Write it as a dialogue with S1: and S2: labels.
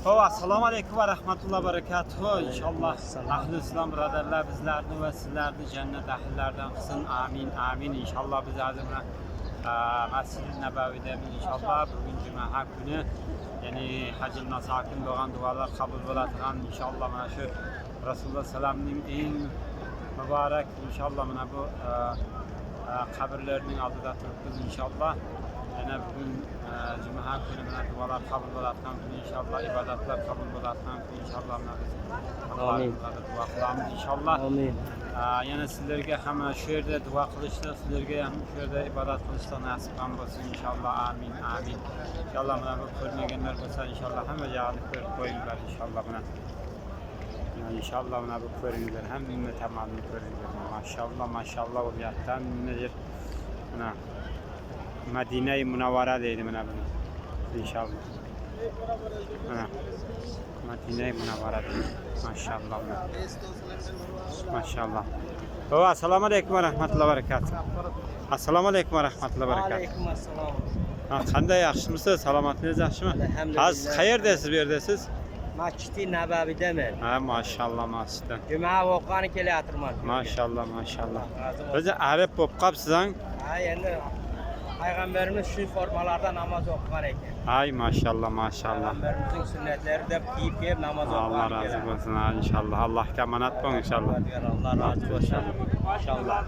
S1: Assalamu aleykum ve rahmetullah berekatuhu. İnşallah ahli İslam braderler bizlerdi ve sizlerdi cennet ahillerden kısın. Amin amin. İnşallah biz azimle Mescid-i Nebevi'de inşallah bugün Cuma günü yani hacil masakin doğan dualar kabul olatan inşallah mana şu Resulullah Selam'ın en mübarek inşallah mana bu kabirlerinin adıda turupuz inşallah. Yani bugün Cuma günü mana dualar kabul olatan inşallah ibadetler kabul olatan inşallah
S2: Amin.
S1: Dua kılamiz inşallah.
S2: Amin.
S1: Yani sizlerge hem şu yerde dua kılışta, sizlerge hem şu yerde ibadet kılışta nasip olsun inşallah. Amin, amin. İnşallah bana bu görmeyenler olsa inşallah hem yağlık koyunlar inşallah bana. Yani inşallah bana bu görünürler hem ümmet tamamını görünürler. Maşallah, maşallah o biyattan nedir? Bana Medine-i Münevvere deydi bana bunu. İnşallah. Bana Medine-i Münevvere deydi. Maşallah. Maşallah. Assalamu aleykum ve rahmetullah ve berekatuhu. Assalamu aleykum ve rahmetullah ve berekatuhu.
S2: Aleyküm assalam.
S1: Qanday yaxshimisiz? Salomatligingiz yaxshimi?
S2: Alhamdulillah.
S1: Hozir qayerdasiz bu yerdasiz?
S2: Masjid-i Nebevi'demen.
S1: Ha, maşallah, masjidda.
S2: Cuma voqani kelyapman.
S1: Maşallah, maşallah. O'zi arab bo'lib qolibsiz, ha?
S2: Ha, endi Peygamberimiz şu formalarda namaz okuyan ekan.
S1: Ay maşallah, maşallah.
S2: Peygamberimizin sünnetleri de giyip namaz okuyan.
S1: Allah razı olsun ha, inşallah. Allah emanet olun inşallah.
S2: Allah razı olsun. İnşallah.